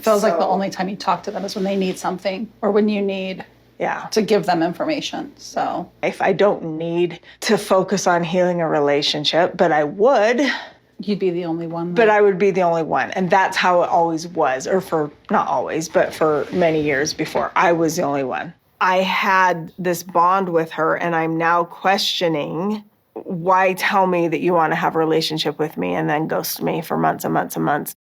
feels like the only time you talk to them is when they need something or when you need to give them information. So if I don't need to focus on healing a relationship, but I would. You'd be the only one. But I would be the only one. And that's how it always was, or for, not always, but for many years before, I was the only one. I had this bond with her, and I'm now questioning, why tell me that you want to have a relationship with me and then ghost me for months and months and months?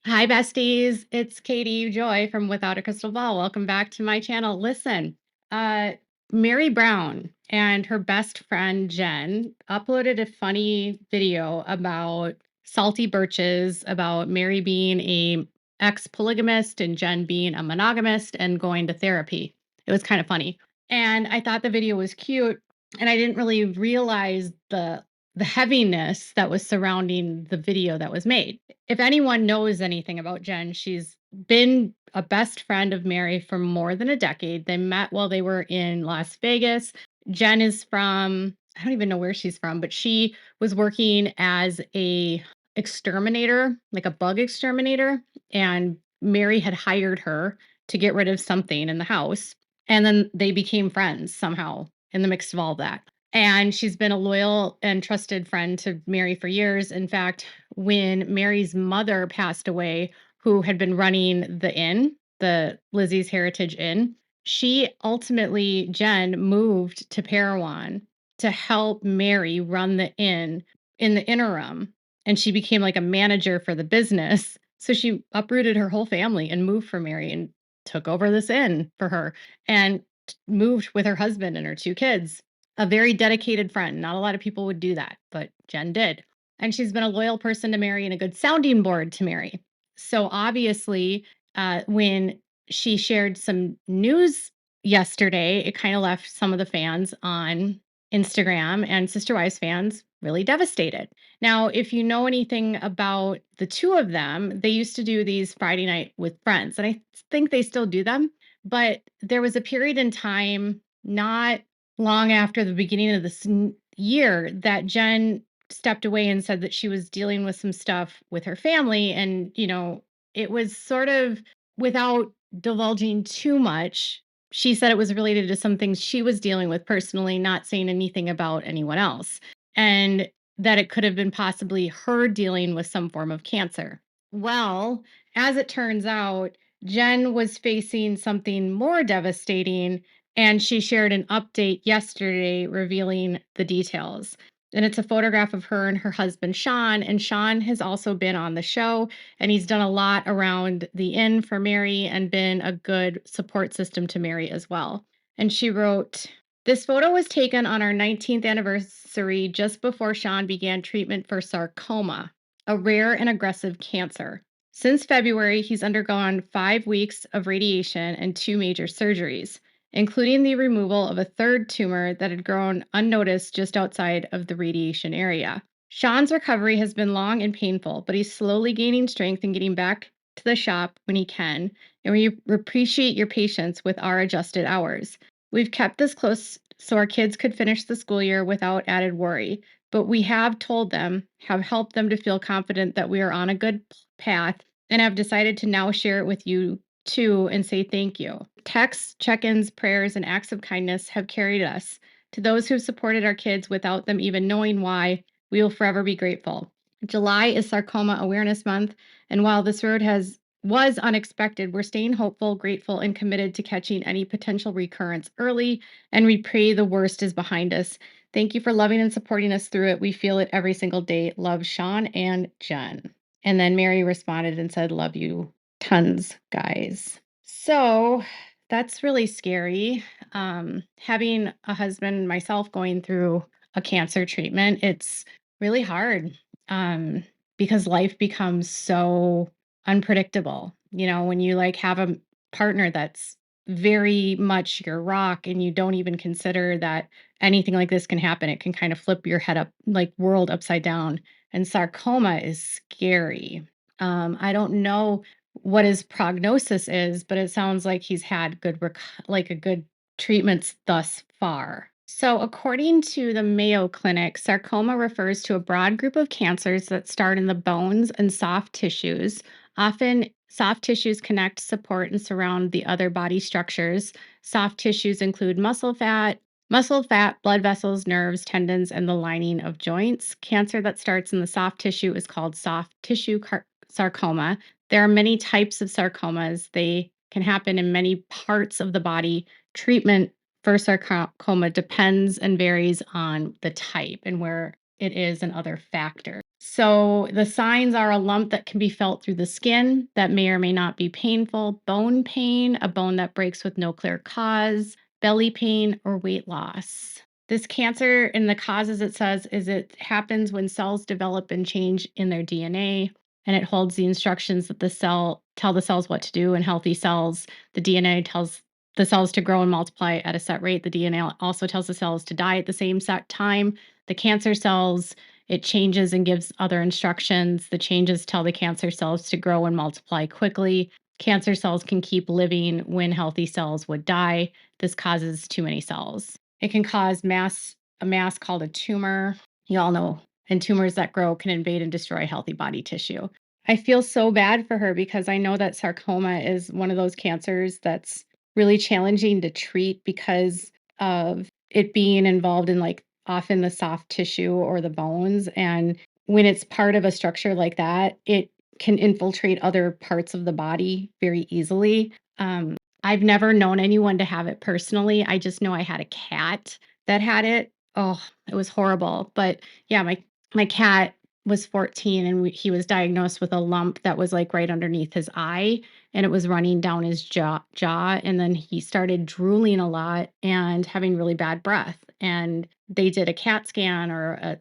Hi, besties. It's Katie Joy from Without a Crystal Ball. Welcome back to my channel. Listen, Mary Brown and her best friend Jen uploaded a funny video about salty birches, about Mary being a ex-polygamist and Jen being a monogamist and going to therapy. It was kind of funny. And I thought the video was cute, and I didn't really realize the heaviness that was surrounding the video that was made. If anyone knows anything about Jen, she's been a best friend of Mary for more than a decade. They met while they were in Las Vegas. Jen is from, I don't even know where she's from, but she was working as a exterminator, like a bug exterminator, and Mary had hired her to get rid of something in the house. And then they became friends somehow in the mix of all that. And she's been a loyal and trusted friend to Mary for years. In fact, when Mary's mother passed away, who had been running the inn, the Lizzie's Heritage Inn, she ultimately, Jen, moved to Parowan to help Mary run the inn in the interim. And she became like a manager for the business. So she uprooted her whole family and moved for Mary and took over this inn for her and moved with her husband and her 2 kids. A very dedicated friend. Not a lot of people would do that, but Jen did. And she's been a loyal person to Mary and a good sounding board to Mary. So obviously, when she shared some news yesterday, it kind of left some of the fans on Instagram and Sister Wives fans really devastated. Now, if you know anything about the 2 of them, they used to do these Friday night with friends, and I think they still do them. But there was a period in time, not long after the beginning of this year, that Jen stepped away and said that she was dealing with some stuff with her family. And, you know, it was sort of, without divulging too much, she said it was related to some things she was dealing with personally, not saying anything about anyone else. And that it could have been possibly her dealing with some form of cancer. Well, as it turns out, Jen was facing something more devastating, and she shared an update yesterday revealing the details. And it's a photograph of her and her husband, Sean. And Sean has also been on the show, and he's done a lot around the inn for Mary and been a good support system to Mary as well. And she wrote, "This photo was taken on our 19th anniversary just before Sean began treatment for sarcoma, a rare and aggressive cancer. Since February, he's undergone 5 weeks of radiation and 2 major surgeries, including the removal of a 3rd tumor that had grown unnoticed just outside of the radiation area. Sean's recovery has been long and painful, but he's slowly gaining strength and getting back to the shop when he can, and we appreciate your patience with our adjusted hours. We've kept this close so our kids could finish the school year without added worry, but we have told them, have helped them to feel confident that we are on a good path, and have decided to now share it with you too and say thank you. Texts, check-ins, prayers, and acts of kindness have carried us. To those who've supported our kids without them even knowing why, we will forever be grateful. July is Sarcoma Awareness Month, and while this road was unexpected, we're staying hopeful, grateful, and committed to catching any potential recurrence early, and we pray the worst is behind us. Thank you for loving and supporting us through it. We feel it every single day. Love, Sean and Jen." And then Mary responded and said, "Love you tons, guys." So that's really scary. Having a husband, myself, going through a cancer treatment, it's really hard because life becomes so unpredictable. You know, when you like have a partner that's very much your rock and you don't even consider that anything like this can happen. It can kind of flip your head up, like world upside down. And sarcoma is scary. I don't know what his prognosis is, but it sounds like he's had like a good treatments thus far. So, according to the Mayo Clinic, sarcoma refers to a broad group of cancers that start in the bones and soft tissues. Often, soft tissues connect, support, and surround the other body structures. Soft tissues include muscle, fat, blood vessels, nerves, tendons, and the lining of joints. Cancer that starts in the soft tissue is called soft tissue sarcoma. There are many types of sarcomas. They can happen in many parts of the body. Treatment for sarcoma depends and varies on the type and where it is and other factors. So the signs are a lump that can be felt through the skin that may or may not be painful, bone pain, a bone that breaks with no clear cause, belly pain, or weight loss. This cancer and the causes it says is it happens when cells develop and change in their DNA, and it holds the instructions that the cell tell the cells what to do. In healthy cells, the DNA tells the cells to grow and multiply at a set rate. The DNA also tells the cells to die at the same set time. The cancer cells, it changes and gives other instructions. The changes tell the cancer cells to grow and multiply quickly. Cancer cells can keep living when healthy cells would die. This causes too many cells. It can cause a mass called a tumor. You all know, and tumors that grow can invade and destroy healthy body tissue. I feel so bad for her because I know that sarcoma is one of those cancers that's really challenging to treat because of it being involved in like often the soft tissue or the bones. And when it's part of a structure like that, it can infiltrate other parts of the body very easily. I've never known anyone to have it personally. I just know I had a cat that had it. Oh, it was horrible. But yeah, my cat was 14 and he was diagnosed with a lump that was like right underneath his eye and it was running down his jaw and then he started drooling a lot and having really bad breath and they did a CAT scan or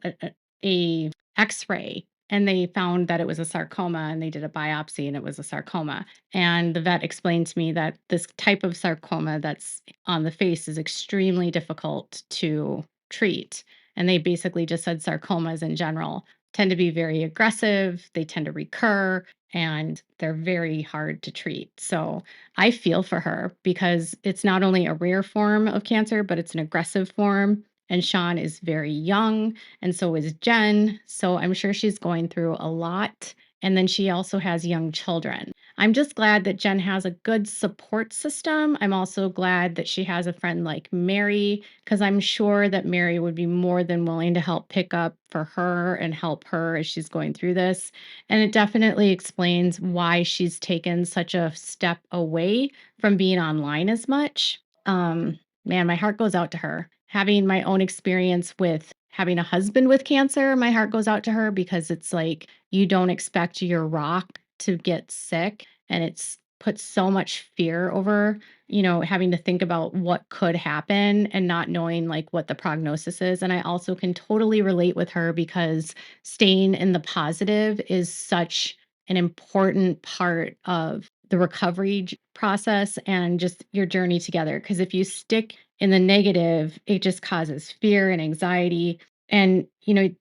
a x-ray and they found that it was a sarcoma and they did a biopsy and it was a sarcoma. And the vet explained to me that this type of sarcoma that's on the face is extremely difficult to treat. And they basically just said sarcomas in general tend to be very aggressive, they tend to recur, and they're very hard to treat. So I feel for her because it's not only a rare form of cancer, but it's an aggressive form. And Sean is very young, and so is Jen. So I'm sure she's going through a lot. And then she also has young children. I'm just glad that Jen has a good support system. I'm also glad that she has a friend like Mary, because I'm sure that Mary would be more than willing to help pick up for her and help her as she's going through this. And it definitely explains why she's taken such a step away from being online as much. Man, my heart goes out to her. Having my own experience with having a husband with cancer, my heart goes out to her because it's like you don't expect your rock to get sick and it's put so much fear over, having to think about what could happen and not knowing like what the prognosis is. And I also can totally relate with her because staying in the positive is such an important part of the recovery process and just your journey together. Because if you stick in the negative, it just causes fear and anxiety. And,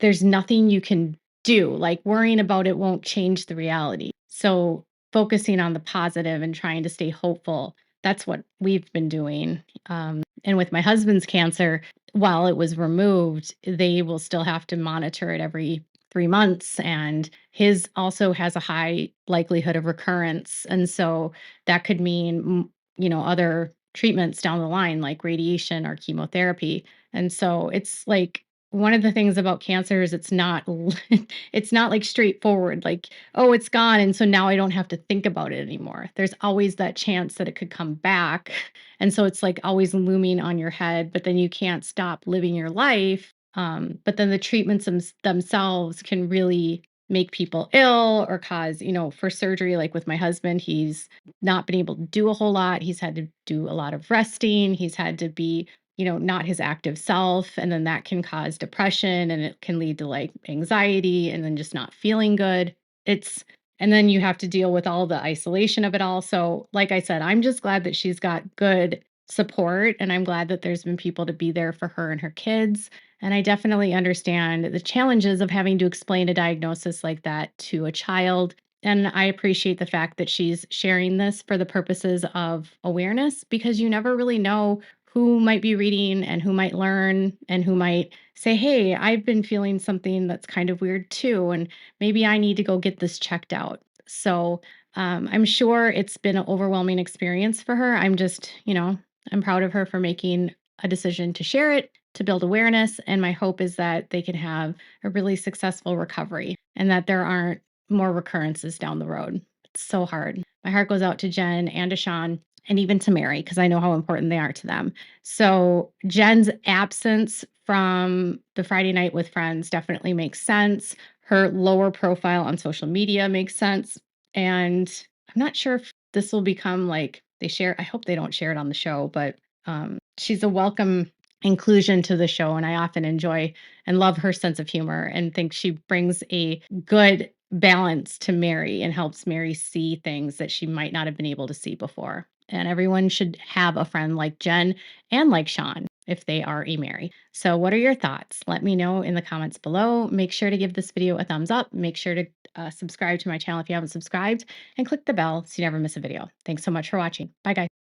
there's nothing you can do. Like worrying about it won't change the reality. So focusing on the positive and trying to stay hopeful, that's what we've been doing. And with my husband's cancer, while it was removed, they will still have to monitor it every 3 months. And his also has a high likelihood of recurrence. And so that could mean, other treatments down the line, like radiation or chemotherapy. And so it's like one of the things about cancer is it's not it's not like straightforward, like, oh, it's gone. And so now I don't have to think about it anymore. There's always that chance that it could come back. And so it's like always looming on your head, but then you can't stop living your life. But then the treatments themselves can really make people ill or cause, for surgery, like with my husband, he's not been able to do a whole lot. He's had to do a lot of resting. He's had to be, not his active self. And then that can cause depression and it can lead to like anxiety and then just not feeling good. It's And then you have to deal with all the isolation of it all. So, like I said, I'm just glad that she's got good support, and I'm glad that there's been people to be there for her and her kids. And I definitely understand the challenges of having to explain a diagnosis like that to a child. And I appreciate the fact that she's sharing this for the purposes of awareness, because you never really know who might be reading and who might learn and who might say, "Hey, I've been feeling something that's kind of weird too. And maybe I need to go get this checked out." So I'm sure it's been an overwhelming experience for her. I'm just, I'm proud of her for making a decision to share it, to build awareness. And my hope is that they can have a really successful recovery and that there aren't more recurrences down the road. It's so hard. My heart goes out to Jen and to Sean and even to Mary, because I know how important they are to them. So Jen's absence from the Friday night with friends definitely makes sense. Her lower profile on social media makes sense. And I'm not sure if this will become like they share. I hope they don't share it on the show, but she's a welcome inclusion to the show. And I often enjoy and love her sense of humor and think she brings a good balance to Mary and helps Mary see things that she might not have been able to see before. And everyone should have a friend like Jen and like Sean if they are a Mary. So, what are your thoughts? Let me know in the comments below. Make sure to give this video a thumbs up. Make sure to subscribe to my channel if you haven't subscribed, and click the bell so you never miss a video. Thanks so much for watching. Bye, guys.